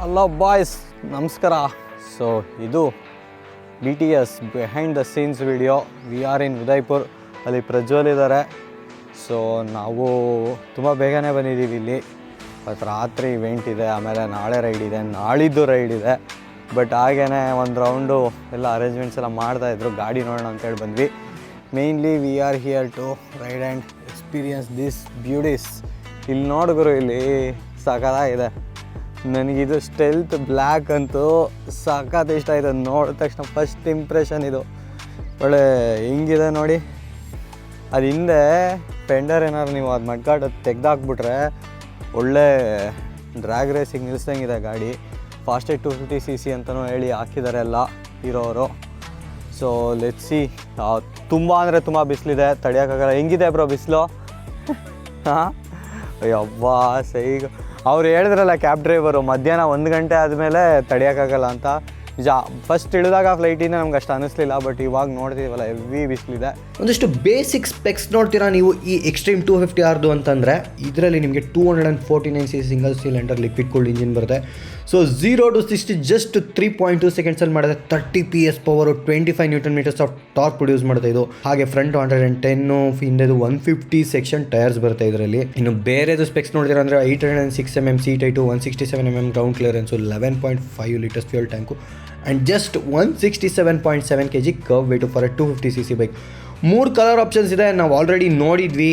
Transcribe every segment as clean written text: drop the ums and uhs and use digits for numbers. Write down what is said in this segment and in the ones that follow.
Hello boys, ನಮಸ್ಕಾರ. So ಇದು BTS behind the scenes video. We are in Udaipur. ಅಲ್ಲಿ ಪ್ರಜ್ವಲ್ ಇದ್ದಾರೆ. ಸೊ ನಾವು ತುಂಬ ಬೇಗನೆ ಬಂದಿದ್ದೀವಿ ಇಲ್ಲಿ. ಮತ್ತು ರಾತ್ರಿ ಇವೆಂಟ್ ಇದೆ, ಆಮೇಲೆ ನಾಳೆ ರೈಡ್ ಇದೆ, ನಾಳಿದ್ದು ರೈಡ್ ಇದೆ. ಬಟ್ ಹಾಗೇ ಒಂದು ರೌಂಡು ಎಲ್ಲ ಅರೇಂಜ್ಮೆಂಟ್ಸ್ ಎಲ್ಲ ಮಾಡ್ತಾಯಿದ್ರು. ಗಾಡಿ ನೋಡೋಣ ಅಂತೇಳಿ ಬಂದ್ವಿ. Mainly we are here to ride and experience this beauties. ಇಲ್ಲಿ ನೋಡಿದ್ರು, ಇಲ್ಲಿ ಸಖತ್ತಾಗಿದೆ. ನನಗಿದು ಸ್ಟೆಲ್ತ್ ಬ್ಲ್ಯಾಕ್ ಅಂತೂ ಸಖತ್ ಇಷ್ಟ ಆಯಿತು. ನೋಡಿದ ತಕ್ಷಣ ಫಸ್ಟ್ ಇಂಪ್ರೆಷನ್ ಇದು. ಒಳ್ಳೆ ಹಿಂಗಿದೆ ನೋಡಿ. ಅದು ಹಿಂದೆ ಫೆಂಡರ್ ಏನಾದ್ರು ನೀವು ಅದು ಮಡ್ಗಾಡು ತೆಗ್ದಾಕ್ಬಿಟ್ರೆ ಒಳ್ಳೆ ಡ್ರ್ಯಾಗ್ ರೇಸಿಂಗ್ ನಿಲ್ಲಿಸ್ದಂಗಿದೆ ಗಾಡಿ. ಫಾಸ್ಟೆಡ್ 250cc ಅಂತಲೂ ಹೇಳಿ ಹಾಕಿದ್ದಾರೆ ಎಲ್ಲ ಹೀರೋವರು. So let's see. ತುಂಬ ಅಂದರೆ ತುಂಬ ಬಿಸಿಲಿದೆ, ತಡೆಯೋಕ್ಕಾಗಲ್ಲ. ಹೆಂಗಿದೆ ಬ್ರೋ ಬಿಸಿಲು? ಹಾಂ, ಅಯ್ಯಬ್ಬಾ ಸೈಗ. ಅವ್ರು ಹೇಳಿದ್ರಲ್ಲ ಕ್ಯಾಬ್ ಡ್ರೈವರು, ಮಧ್ಯಾಹ್ನ 1 ಗಂಟೆ ಆದಮೇಲೆ ತಡೆಯೋಕ್ಕಾಗಲ್ಲ ಅಂತ. ನಿಜ, ಫಸ್ಟ್ ಇಳಿದಾಗ ಫ್ಲೈಟಿಂದ ನಮ್ಗೆ ಅಷ್ಟು ಅನ್ನಿಸ್ಲಿಲ್ಲ. ಬಟ್ ಇವಾಗ ನೋಡ್ತೀವಲ್ಲ, ಹೆವಿ ಬಿಸಿಲಿದೆ. ಒಂದಿಷ್ಟು ಬೇಸಿಕ್ ಸ್ಪೆಕ್ಸ್ ನೋಡ್ತೀರಾ ನೀವು ಈ ಎಕ್ಸ್ಟ್ರೀಮ್ 250Rದು ಅಂತಂದರೆ, ಇದರಲ್ಲಿ ನಿಮಗೆ 249cc single cylinder liquid cooled engine ಬರುತ್ತೆ. ಸೊ 0 to 60 ಜಸ್ಟ್ 3.2 ಸೆಕೆಂಡ್ಸಲ್ಲಿ ಮಾಡಿದೆ. 30 PS power, 25 Nm of torque produce ಮಾಡುತ್ತೆ ಇದು. ಹಾಗೆ ಫ್ರಂಟ್ 110, ಹಿಂದೆದು 150 ಸೆಕ್ಷನ್ ಟೈರ್ಸ್ ಬರುತ್ತೆ ಇದರಲ್ಲಿ. ಇನ್ನು ಬೇರೆದು ಸ್ಪೆಕ್ಸ್ ನೋಡ್ತೀರಾ ಅಂದರೆ 806 mm seat height, 167 mm ground clearance, 11.5 litres fuel tank and just 167.7 kg curve weight for A 250cc bike. 3 colour options ಇದೆ. ನಾವು ಆಲ್ರೆಡಿ ನೋಡಿದ್ವಿ,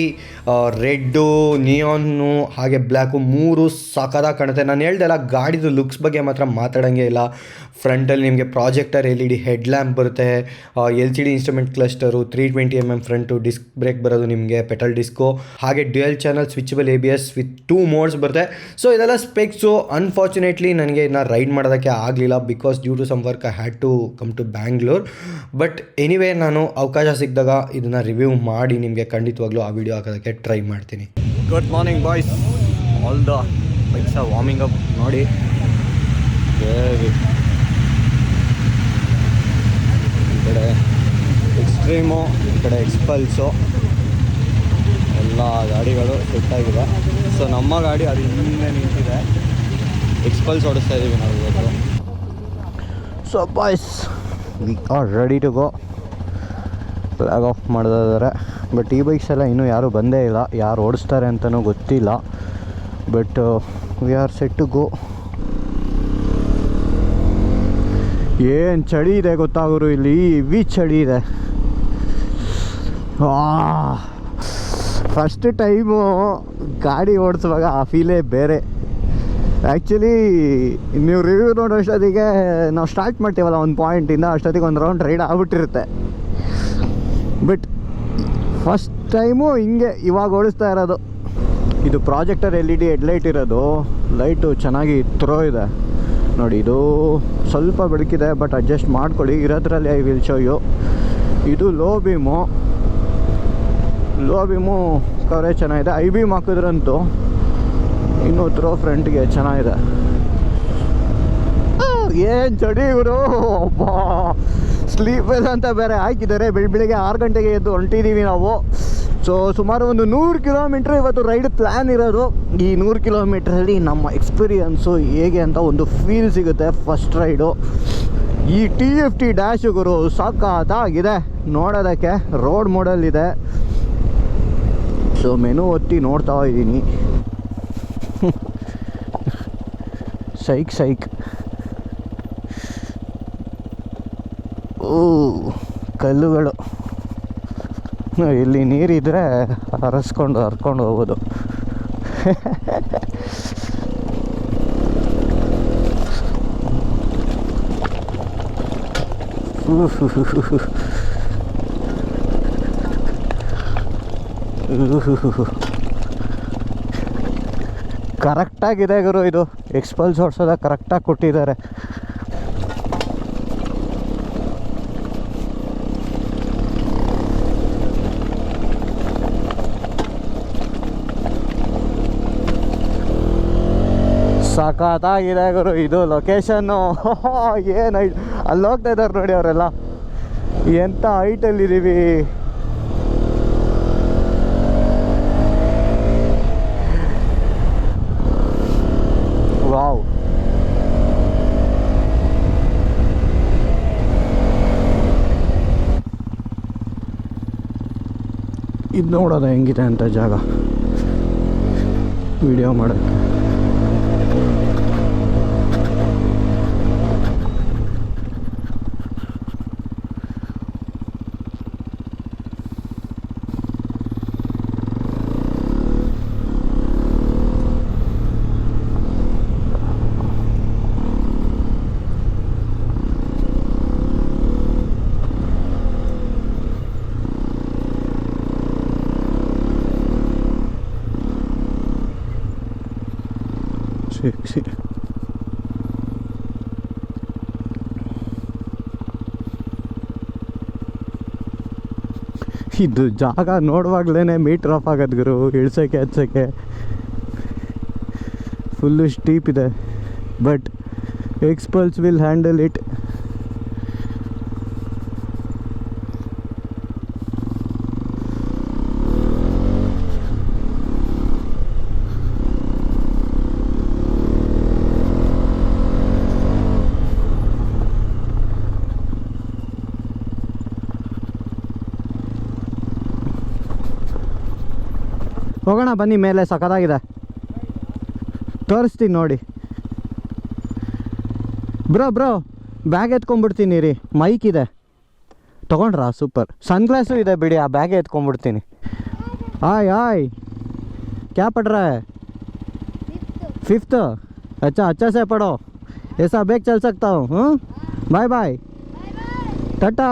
ರೆಡ್ಡು, ನಿಯಾನು ಹಾಗೆ ಬ್ಲ್ಯಾಕು. 3 ಸಾಕಾದಾಗ ಕಾಣುತ್ತೆ. ನಾನು ಹೇಳ್ದೆಲ್ಲ, ಗಾಡಿದು ಲುಕ್ಸ್ ಬಗ್ಗೆ ಮಾತ್ರ ಮಾತಾಡೋಂಗೆ ಇಲ್ಲ. ಫ್ರಂಟಲ್ಲಿ ನಿಮಗೆ ಪ್ರಾಜೆಕ್ಟರ್ LED ಹೆಡ್ ಲ್ಯಾಂಪ್ ಬರುತ್ತೆ, LCD instrument cluster, 320 mm front, disc brake ಬರೋದು ನಿಮಗೆ ಪೆಟಲ್ ಡಿಸ್ಕು, ಹಾಗೆ dual channel switchable ABS with 2 modes ಬರುತ್ತೆ. ಸೊ ಇದೆಲ್ಲ ಸ್ಪೆಕ್ಸು. ಅನ್ಫಾರ್ಚುನೇಟ್ಲಿ ನನಗೆ ಇದನ್ನ ರೈಡ್ ಮಾಡೋದಕ್ಕೆ ಆಗಲಿಲ್ಲ, because due to some work I had to come to Bangalore. But anyway, ನಾನು ಅವಕಾಶ ಸಿಕ್ಕಿದಾಗ ಇದನ್ನು ರಿವ್ಯೂ ಮಾಡಿ ನಿಮಗೆ ಖಂಡಿತವಾಗ್ಲೂ ಆ ವಿಡಿಯೋ ಹಾಕೋದಕ್ಕೆ ಟ್ರೈ ಮಾಡ್ತೀನಿ. Good morning boys. All the bikes are warming up ನೋಡಿ. ಈ ಕಡೆ ಎಕ್ಸ್ಟ್ರೀಮು, ಈ ಕಡೆ ಎಕ್ಸ್ಪಲ್ಸು, ಎಲ್ಲ ಗಾಡಿಗಳು ಸೆಟ್ಟಾಗಿದೆ. ಸೊ ನಮ್ಮ ಗಾಡಿ ಅದು ಹಿಂದೆ ನಿಂತಿದೆ. ಎಕ್ಸ್ಪಲ್ಸ್ ಓಡಿಸ್ತಾ ಇದ್ದೀವಿ ನಾವು ಇವತ್ತು. So boys, we are ready to go. Flag off ಮಾಡಿದ್ದಾರೆ. ಬಟ್ ಈ ಬೈಕ್ಸ್ ಎಲ್ಲ ಇನ್ನೂ ಯಾರೂ ಬಂದೇ ಇಲ್ಲ, ಯಾರು ಓಡಿಸ್ತಾರೆ ಅಂತಲೂ ಗೊತ್ತಿಲ್ಲ. But we are set to go. ಏನು ಚಳಿ ಇದೆ ಗೊತ್ತಾಗೋರು, ಇಲ್ಲಿ ಹೆವಿ ಚಳಿ ಇದೆ. ಫಸ್ಟ್ ಟೈಮು ಗಾಡಿ ಓಡಿಸುವಾಗ ಆ ಫೀಲೇ ಬೇರೆ. ಆ್ಯಕ್ಚುಲಿ ನೀವು ರಿವ್ಯೂ ನೋಡೋ ಅಷ್ಟೊತ್ತಿಗೆ ನಾವು ಸ್ಟಾರ್ಟ್ ಮಾಡ್ತೀವಲ್ಲ ಒಂದು ಪಾಯಿಂಟಿಂದ, ಅಷ್ಟೊತ್ತಿಗೆ ಒಂದು ರೌಂಡ್ ರೈಡ್ ಆಗ್ಬಿಟ್ಟಿರುತ್ತೆ. ಬಟ್ ಫಸ್ಟ್ ಟೈಮು ಹಿಂಗೆ ಇವಾಗ ಓಡಿಸ್ತಾ ಇರೋದು. ಇದು ಪ್ರಾಜೆಕ್ಟರ್ LED ಹೆಡ್ಲೈಟ್ ಇರೋದು. ಲೈಟು ಚೆನ್ನಾಗಿ ಥ್ರೋ ಇದೆ ನೋಡಿ. ಇದು ಸ್ವಲ್ಪ ಬೆಳಕಿದೆ, ಬಟ್ ಅಡ್ಜಸ್ಟ್ ಮಾಡ್ಕೊಳ್ಳಿ. ಇರೋದ್ರಲ್ಲಿ ಐ ವಿಲ್ ಶೋ ಯು. ಇದು ಲೋ ಬೀಮು ಕವರೇಜ್ ಚೆನ್ನಾಗಿದೆ. ಐ ಬೀಮ್ ಹಾಕಿದ್ರಂತೂ ಇನ್ನೂ ಥ್ರೋ ಫ್ರಂಟ್ಗೆ ಚೆನ್ನಾಗಿದೆ. ಏನು ಚಳಿ ಇವರು, ಅಬ್ಬಾ. ಸ್ಲೀಪರ್ ಅಂತ ಬೇರೆ ಹಾಕಿದ್ದಾರೆ. ಬೆಳಿಗ್ಗೆ 6 ಗಂಟೆಗೆ ಎದ್ದು ಹೊಂಟಿದ್ದೀವಿ ನಾವು. ಸೊ ಸುಮಾರು ಒಂದು 100 ಕಿಲೋಮೀಟ್ರ್ ಇವತ್ತು ರೈಡ್ ಪ್ಲ್ಯಾನ್ ಇರೋದು. ಈ 100 ಕಿಲೋಮೀಟ್ರಲ್ಲಿ ನಮ್ಮ ಎಕ್ಸ್ಪೀರಿಯನ್ಸು ಹೇಗೆ ಅಂತ ಒಂದು ಫೀಲ್ ಸಿಗುತ್ತೆ ಫಸ್ಟ್ ರೈಡು. ಈ TFT ಡ್ಯಾಶುಗರು ಸಖತ್ತಾಗಿದೆ ನೋಡೋದಕ್ಕೆ. ರೋಡ್ ಮೋಡಲ್ಲಿದೆ. ಸೊ ಮೆನು ಒತ್ತಿ ನೋಡ್ತಾ ಇದ್ದೀನಿ. ಸೈಕ್ ಕಲ್ಲುಗಳು. ಇಲ್ಲಿ ನೀರಿದ್ರೆ ಹರ್ಕೊಂಡು ಹೋಗೋದು. ಕರೆಕ್ಟಾಗಿದೆ ಗುರು. ಇದು ಎಕ್ಸ್ಪಲ್ಸ್ ಓಡಿಸೋದ ಕರೆಕ್ಟಾಗಿ ಕೊಟ್ಟಿದ್ದಾರೆ. ಸಖತ್ತಾಗಿದೆ ಗುರು ಇದು ಲೊಕೇಶನ್ನು. ಏನು ಅಲ್ಲಿ ಹೋಗ್ತಾ ಇದ್ದಾರೆ ನೋಡಿ ಅವರೆಲ್ಲ. ಎಂಥ ಹೈಟಲ್ಲಿದ್ದೀವಿ. ವಾವ್. ಇದು ನೋಡೋದು ಹೆಂಗಿದೆ ಅಂತ ಜಾಗ ವಿಡಿಯೋ ಮಾಡೋಕ್ಕೆ. ಇದು ಜಾಗ ನೋಡುವಾಗ್ಲೇ ಮೀಟ್ರ್ ಆಫ್ ಆಗೋದು ಗುರು, ಇಳ್ಸೋಕ್ಕೆ ಹಚ್ಚೋಕ್ಕೆ ಫುಲ್ಲು ಸ್ಟೀಪ್ ಇದೆ. But Xpulse will handle it. ಹೋಗೋಣ ಬನ್ನಿ, ಮೇಲೆ ಸಖತ್ತಾಗಿದೆ, ತೋರಿಸ್ತೀನಿ ನೋಡಿ. ಬ್ರೋ ಬ್ಯಾಗ್ ಎತ್ಕೊಂಡ್ಬಿಡ್ತೀನಿ ರೀ, ಮೈಕ್ ಇದೆ ತೊಗೊಂಡ್ರಾ? ಸೂಪರ್. ಸನ್ಗ್ಲಾಸು ಇದೆ ಬಿಡಿ, ಆ ಬ್ಯಾಗೆ ಎತ್ಕೊಂಡ್ಬಿಡ್ತೀನಿ. ಆಯ್ ಕ್ಯಾ ಪಡ್ रहा है? 5th? अच्छा से पढ़ो, ऐसा बैग चल सकता हूँ. ಬಾಯ್ ಟಾಟಾ.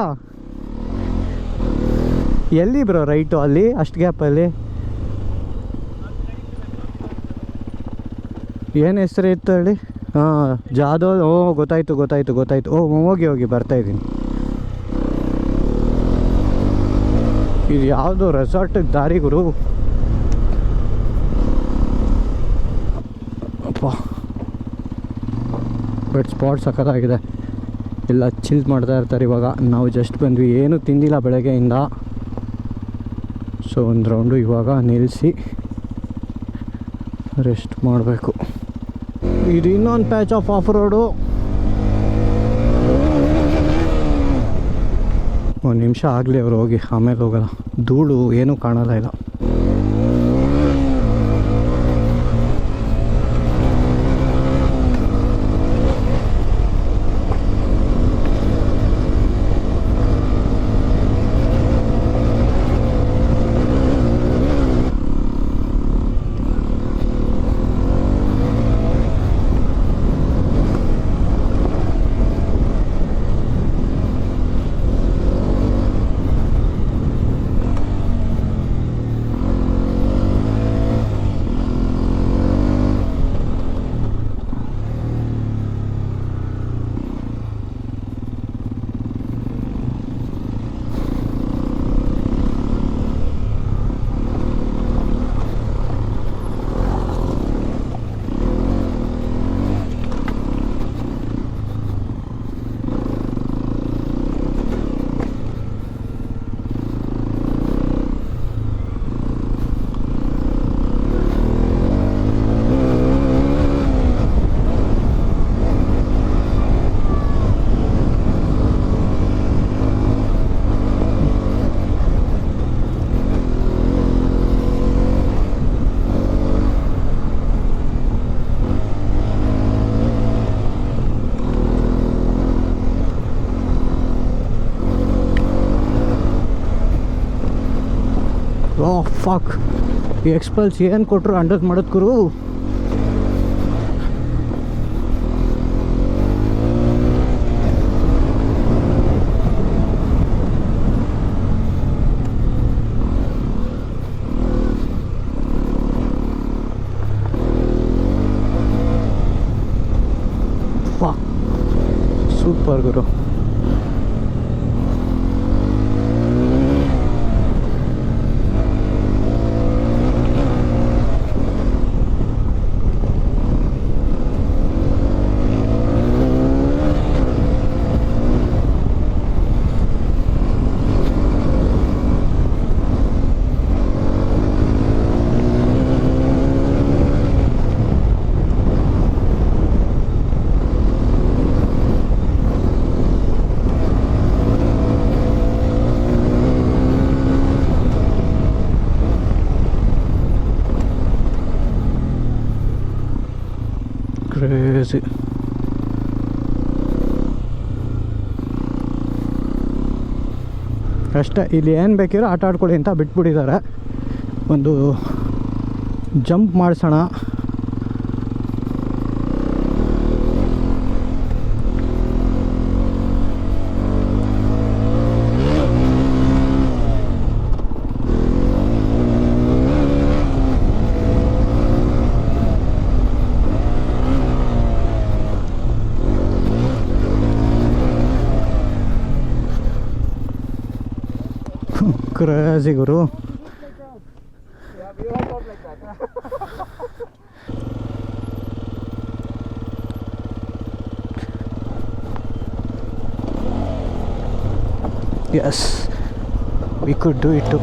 ಎಲ್ಲಿ ಬ್ರೋ ರೈಟು? ಅಲ್ಲಿ ಅಷ್ಟು ಗ್ಯಾಪಲ್ಲಿ ಏನು ಹೆಸರು ಇತ್ತು ಹೇಳಿ? ಹಾಂ, ಜಾದವ್. ಗೊತ್ತಾಯ್ತು. ಹೋಗಿ ಬರ್ತಾಯಿದ್ದೀನಿ. ಇದು ಯಾವುದೋ ರೆಸಾರ್ಟಿಗೆ ದಾರಿ ಗುರು. ಅಪ್ಪ, ಬಟ್ ಸ್ಪಾಟ್ ಸಖತ್ತಾಗಿದೆ, ಎಲ್ಲ ಚಿಲ್ ಮಾಡ್ತಾ ಇರ್ತಾರೆ. ಇವಾಗ ನಾವು ಜಸ್ಟ್ ಬಂದ್ವಿ, ಏನೂ ತಿಂದಿಲ್ಲ ಬೆಳಗ್ಗೆಯಿಂದ. ಸೊ ಒಂದು ರೌಂಡು ಇವಾಗ ನಿಲ್ಲಿಸಿ ರೆಸ್ಟ್ ಮಾಡಬೇಕು. ಇದು ಇನ್ನೊಂದು ಪ್ಯಾಚ್ ಆಫ್ ರೋಡು. ಒಂದು ನಿಮಿಷ ಆಗಲಿ ಅವ್ರು ಹೋಗಿ, ಆಮೇಲೆ ಹೋಗೋಲ್ಲ. ಧೂಳು ಏನೂ ಕಾಣಲ್ಲ ಇಲ್ಲ. ಫಾಕ್, ಈ ಎಕ್ಸ್ಪಲ್ಸ್ ಏನು ಕೊಟ್ಟರು ಅಂಡರ್ ಮಾಡೋದು ಗುರು. ಸೂಪರ್ ಗುರು. ಕ್ರೇಜಿ. ಅಷ್ಟೇ, ಇಲ್ಲಿ ಏನು ಬೇಕಿರೋ ಆಟ ಆಡ್ಕೊಳ್ಳಿ ಅಂತ ಬಿಟ್ಬಿಟ್ಟಿದ್ದಾರೆ. ಒಂದು ಜಂಪ್ ಮಾಡಿಸೋಣ. ಕ್ರೇಜಿ ಗುರು. Yes, we could do it too.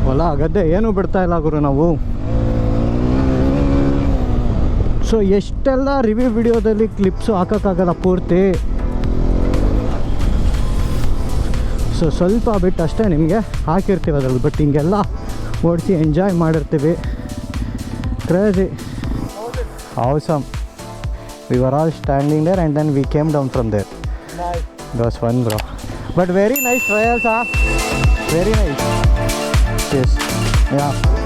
ಹೊಲ ಗದ್ದೆ ಏನೂ ಬಿಡ್ತಾ ಇಲ್ಲ ಗುರು ನಾವು. ಸೊ ಎಷ್ಟೆಲ್ಲ ರಿವ್ಯೂ ವಿಡಿಯೋದಲ್ಲಿ ಕ್ಲಿಪ್ಸು ಹಾಕೋಕ್ಕಾಗಲ್ಲ ಪೂರ್ತಿ. ಸೊ ಸ್ವಲ್ಪ ಬಿಟ್ಟು ಅಷ್ಟೇ ನಿಮಗೆ ಹಾಕಿರ್ತೀವಿ ಅದ್ರಲ್ಲಿ. ಬಟ್ ಹಿಂಗೆಲ್ಲ ಓಡಿಸಿ ಎಂಜಾಯ್ ಮಾಡಿರ್ತೀವಿ. Crazy awesome. We were all standing there and then we came down from there. Nice. It was fun, bro. But very nice trials, very nice. Yes. Yeah.